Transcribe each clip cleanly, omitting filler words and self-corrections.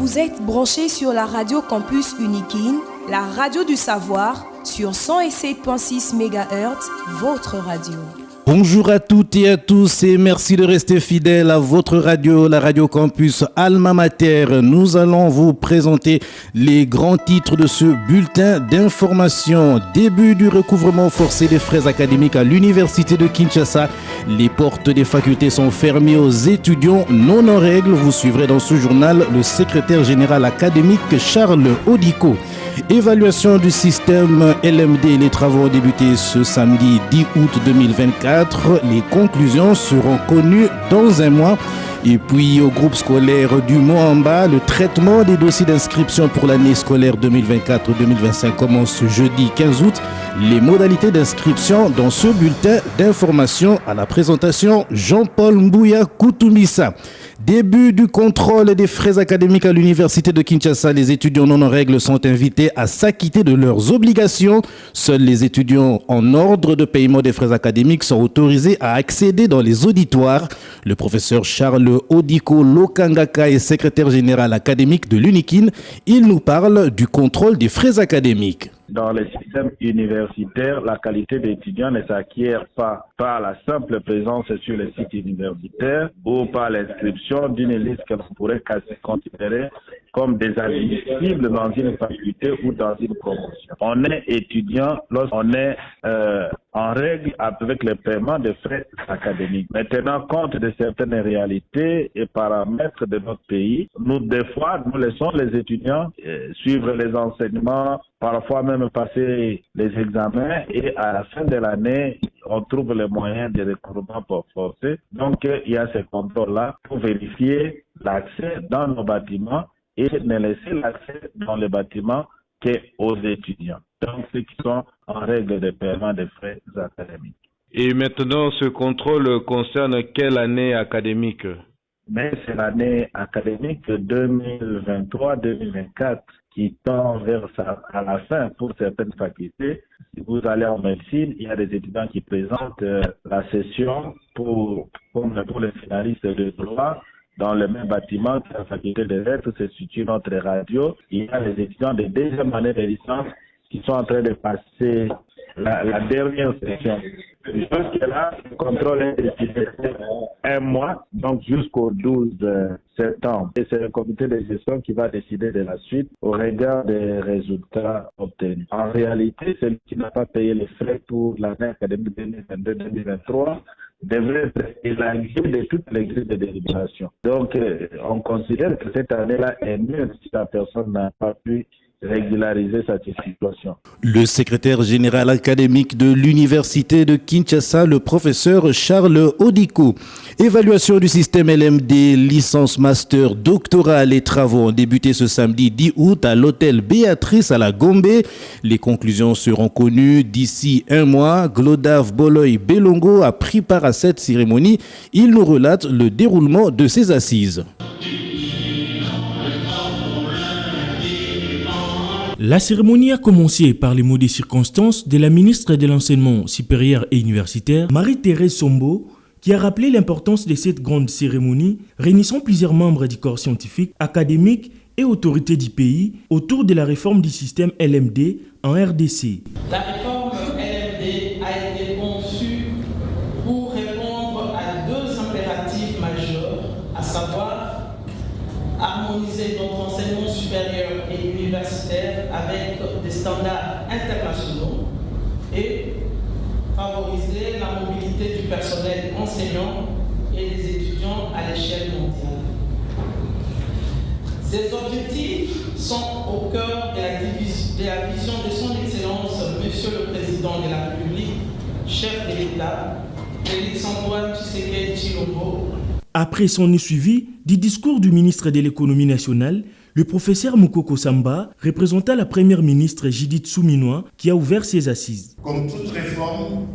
Vous êtes branchés sur la radio Campus Unikin, la radio du savoir, sur 107.6 MHz, votre radio. Bonjour à toutes et à tous et merci de rester fidèles à votre radio, la radio Campus Alma Mater. Nous allons vous présenter les grands titres de ce bulletin d'information. Début du recouvrement forcé des frais académiques à l'université de Kinshasa. Les portes des facultés sont fermées aux étudiants non en règle. Vous suivrez dans ce journal le secrétaire général académique Charles Odiko. Évaluation du système LMD. Les travaux ont débuté ce samedi 10 août 2024. Les conclusions seront connues dans un mois. Et puis au groupe scolaire du Moamba, le traitement des dossiers d'inscription pour l'année scolaire 2024-2025 commence ce jeudi 15 août. Les modalités d'inscription dans ce bulletin d'information à la présentation Jean-Paul Mbouya Koutoumissa. Début du contrôle des frais académiques à l'université de Kinshasa. Les étudiants non en règle sont invités à s'acquitter de leurs obligations. Seuls les étudiants en ordre de paiement des frais académiques sont autorisés à accéder dans les auditoires. Le professeur Charles Odiko Lokangaka est secrétaire général académique de l'UNIKIN. Il nous parle du contrôle des frais académiques. Dans le système universitaire, la qualité d'étudiant ne s'acquiert pas par la simple présence sur le site universitaire ou par l'inscription d'une liste que l'on pourrait considérer comme désadmissible dans une faculté ou dans une promotion. On est étudiant lorsqu'on est en règle avec le paiement des frais académiques. Maintenant, compte de certaines réalités et paramètres de notre pays, nous laissons les étudiants suivre les enseignements, parfois même passer les examens et à la fin de l'année, on trouve les moyens de recouvrement forcé. Donc, il y a ce contrôle-là pour vérifier l'accès dans nos bâtiments et ne laisser l'accès dans les bâtiments qu'aux étudiants. Donc, ceux qui sont en règle de paiement des frais académiques. Et maintenant, ce contrôle concerne quelle année académique? Mais c'est l'année académique 2023-2024 qui tend vers à la fin pour certaines facultés. Si vous allez en médecine, il y a des étudiants qui présentent la session comme pour les finalistes de droit dans le même bâtiment que la faculté des lettres se situe notre radio. Il y a des étudiants de deuxième année de licence qui sont en train de passer la dernière session. Jusque-là, le contrôle est décidé un mois, donc jusqu'au 12 septembre. Et c'est le comité de gestion qui va décider de la suite au regard des résultats obtenus. En réalité, celui qui n'a pas payé les frais pour l'année académique 2022-2023 devrait être élargi de toutes les grilles de délibération. Donc, on considère que cette année-là est mieux si la personne n'a pas pu régulariser cette situation. Le secrétaire général académique de l'université de Kinshasa, le professeur Charles Odiko. Évaluation du système LMD, licence, master, doctorat. Les travaux ont débuté ce samedi 10 août à l'hôtel Béatrice à la Gombe. Les conclusions seront connues d'ici un mois. Glodave Boloy Belongo a pris part à cette cérémonie. Il nous relate le déroulement de ces assises. La cérémonie a commencé par les mots des circonstances de la ministre de l'Enseignement supérieur et universitaire, Marie-Thérèse Sombo, qui a rappelé l'importance de cette grande cérémonie, réunissant plusieurs membres du corps scientifique, académique et autorités du pays autour de la réforme du système LMD en RDC. La réforme LMD a été conçue pour répondre à deux impératifs majeurs, à savoir harmoniser notre enseignement supérieur et universitaire avec des standards internationaux et favoriser la mobilité du personnel enseignant et des étudiants à l'échelle mondiale. Ces objectifs sont au cœur de la vision de son Excellence, Monsieur le Président de la République, chef de l'État, Félix Antoine Tshisekedi Tshilombo. Après son suivi du discours du ministre de l'économie nationale, le professeur Moukoko Samba représenta la première ministre Judith Souminois qui a ouvert ses assises. Comme toute réforme,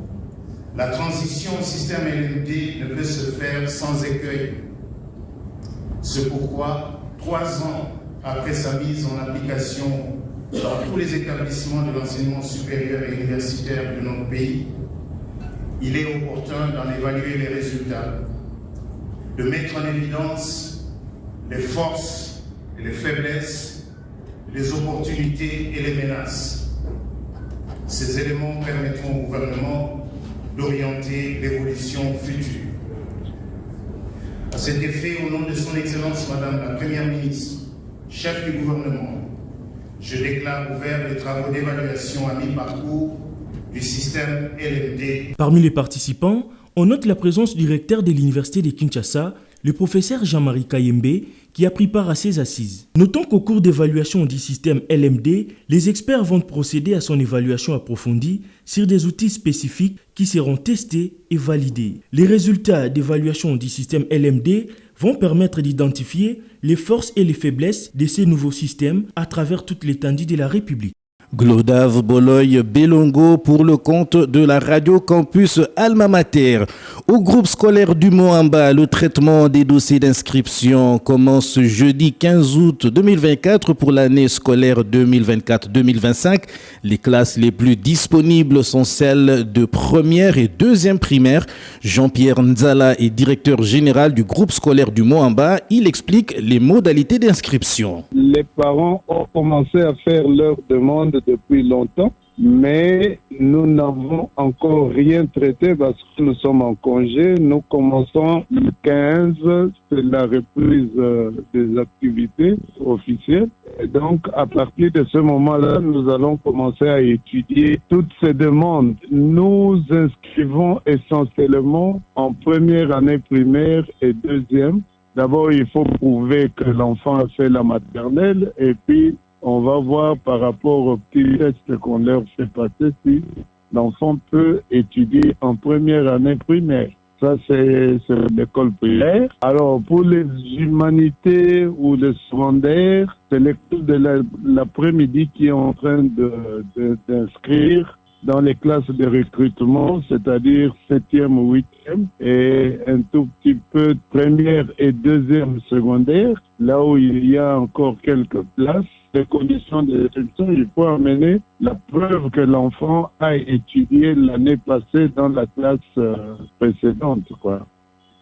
la transition au système LMD ne peut se faire sans écueil. C'est pourquoi, 3 ans après sa mise en application dans tous les établissements de l'enseignement supérieur et universitaire de notre pays, il est opportun d'en évaluer les résultats, de mettre en évidence les forces les faiblesses, les opportunités et les menaces. Ces éléments permettront au gouvernement d'orienter l'évolution future. À cet effet, au nom de son Excellence Madame la Première ministre, chef du gouvernement, je déclare ouvert les travaux d'évaluation à mi-parcours du système LMD. Parmi les participants, on note la présence du recteur de l'Université de Kinshasa, le professeur Jean-Marie Kayembe, qui a pris part à ces assises. Notons qu'au cours d'évaluation du système LMD, les experts vont procéder à son évaluation approfondie sur des outils spécifiques qui seront testés et validés. Les résultats d'évaluation du système LMD vont permettre d'identifier les forces et les faiblesses de ces nouveaux systèmes à travers toute l'étendue de la République. Glodave Boloy Belongo pour le compte de la Radio Campus Alma Mater. Au groupe scolaire du Moamba, le traitement des dossiers d'inscription commence ce jeudi 15 août 2024 pour l'année scolaire 2024-2025. Les classes les plus disponibles sont celles de première et deuxième primaire. Jean-Pierre Nzala est directeur général du groupe scolaire du Moamba. Il explique les modalités d'inscription. Les parents ont commencé à faire leur demande depuis longtemps, mais nous n'avons encore rien traité parce que nous sommes en congé. Nous commençons le 15, c'est la reprise des activités officielles. Et donc, à partir de ce moment-là, nous allons commencer à étudier toutes ces demandes. Nous inscrivons essentiellement en première année primaire et deuxième. D'abord, il faut prouver que l'enfant a fait la maternelle et puis on va voir par rapport au petit test qu'on leur fait passer si l'enfant peut étudier en première année primaire. Ça, c'est l'école primaire. Alors, pour les humanités ou les secondaires, c'est l'école de l'après-midi qui est en train d'inscrire dans les classes de recrutement, c'est-à-dire 7e ou 8e, et un tout petit peu première et deuxième secondaire, là où il y a encore quelques places. Les conditions de sélection, il faut amener la preuve que l'enfant a étudié l'année passée dans la classe précédente, quoi.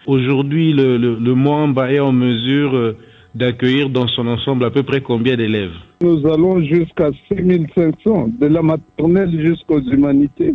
Aujourd'hui, le Moamba est en mesure d'accueillir dans son ensemble à peu près combien d'élèves? Nous allons jusqu'à 6500, de la maternelle jusqu'aux humanités.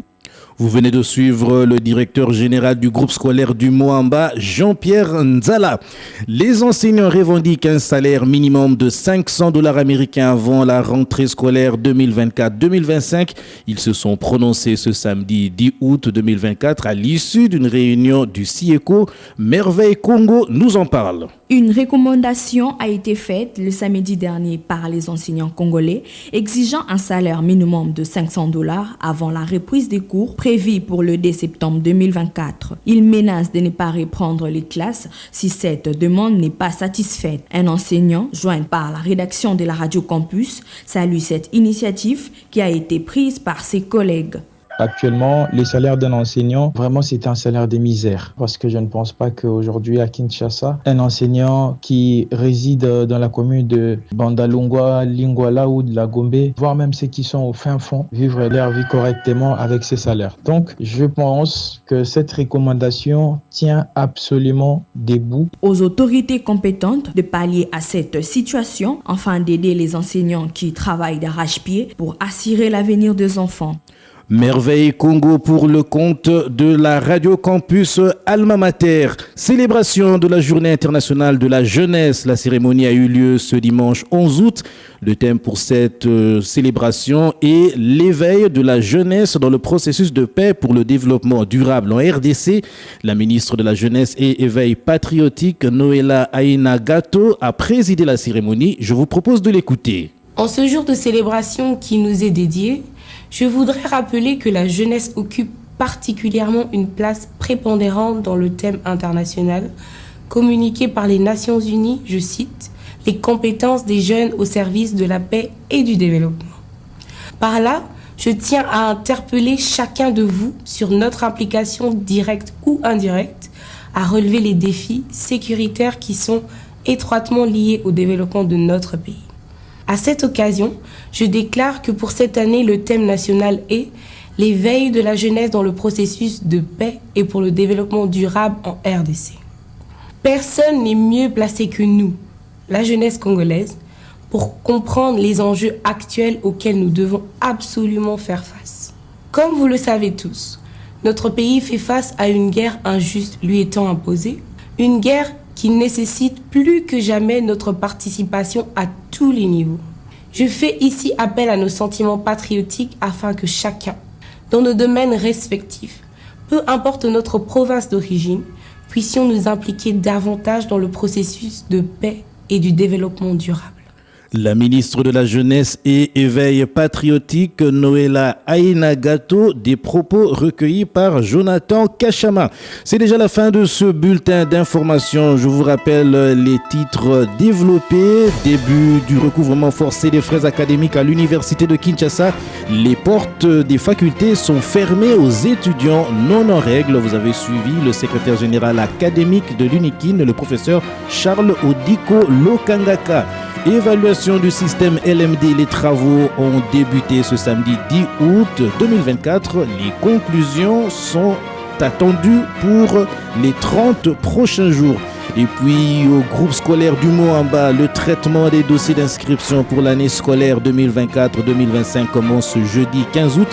Vous venez de suivre le directeur général du groupe scolaire du Moamba, Jean-Pierre Nzala. Les enseignants revendiquent un salaire minimum de $500 américains avant la rentrée scolaire 2024-2025. Ils se sont prononcés ce samedi 10 août 2024 à l'issue d'une réunion du CIECO. Merveille Congo nous en parle. Une recommandation a été faite le samedi dernier par les enseignants congolais exigeant un salaire minimum de $500 avant la reprise des cours prévue pour le 2 septembre 2024. Ils menacent de ne pas reprendre les classes si cette demande n'est pas satisfaite. Un enseignant, joint par la rédaction de la Radio Campus, salue cette initiative qui a été prise par ses collègues. Actuellement, le salaire d'un enseignant, vraiment, c'est un salaire de misère. Parce que je ne pense pas qu'aujourd'hui, à Kinshasa, un enseignant qui réside dans la commune de Bandalungwa, Lingwala ou de la Gombe, voire même ceux qui sont au fin fond, vivre leur vie correctement avec ces salaires. Donc, je pense que cette recommandation tient absolument debout. Aux autorités compétentes de pallier à cette situation, afin d'aider les enseignants qui travaillent d'arrache-pied pour assurer l'avenir des enfants. Merveille Congo pour le compte de la Radio Campus Alma Mater. Célébration de la Journée internationale de la jeunesse. La cérémonie a eu lieu ce dimanche 11 août. Le thème pour cette célébration est l'éveil de la jeunesse dans le processus de paix pour le développement durable en RDC. La ministre de la Jeunesse et Éveil patriotique, Noéla Aina Gato, a présidé la cérémonie. Je vous propose de l'écouter. En ce jour de célébration qui nous est dédié, je voudrais rappeler que la jeunesse occupe particulièrement une place prépondérante dans le thème international communiqué par les Nations Unies, je cite, « les compétences des jeunes au service de la paix et du développement ». Par là, je tiens à interpeller chacun de vous sur notre implication directe ou indirecte à relever les défis sécuritaires qui sont étroitement liés au développement de notre pays. À cette occasion, je déclare que pour cette année, le thème national est « L'éveil de la jeunesse dans le processus de paix et pour le développement durable en RDC ». Personne n'est mieux placé que nous, la jeunesse congolaise, pour comprendre les enjeux actuels auxquels nous devons absolument faire face. Comme vous le savez tous, notre pays fait face à une guerre injuste lui étant imposée, une guerre qui nécessite plus que jamais notre participation à tous les niveaux. Je fais ici appel à nos sentiments patriotiques afin que chacun, dans nos domaines respectifs, peu importe notre province d'origine, puissions nous impliquer davantage dans le processus de paix et du développement durable. La ministre de la Jeunesse et Éveil patriotique, Noéla Ainagato, des propos recueillis par Jonathan Kachama. C'est déjà la fin de ce bulletin d'information. Je vous rappelle les titres développés. Début du recouvrement forcé des frais académiques à l'université de Kinshasa. Les portes des facultés sont fermées aux étudiants non en règle. Vous avez suivi le secrétaire général académique de l'UNIKIN, le professeur Charles Odiko Lokangaka. Évaluation du système LMD. Les travaux ont débuté ce samedi 10 août 2024. Les conclusions sont attendues pour les 30 prochains jours. Et puis au groupe scolaire du Moamba, le traitement des dossiers d'inscription pour l'année scolaire 2024-2025 commence ce jeudi 15 août.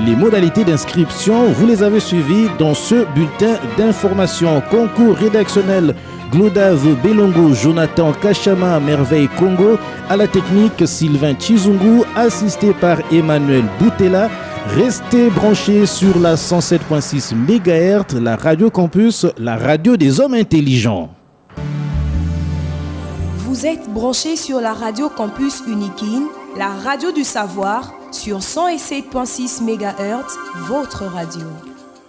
Les modalités d'inscription, vous les avez suivies dans ce bulletin d'information. Concours rédactionnel Glodave Belongo, Jonathan Kachama, Merveille Congo, à la technique Sylvain Chizungu, assisté par Emmanuel Boutella. Restez branchés sur la 107.6 MHz, la Radio Campus, la radio des hommes intelligents. Vous êtes branchés sur la Radio Campus UNIKIN, la radio du savoir, sur 107.6 MHz, votre radio.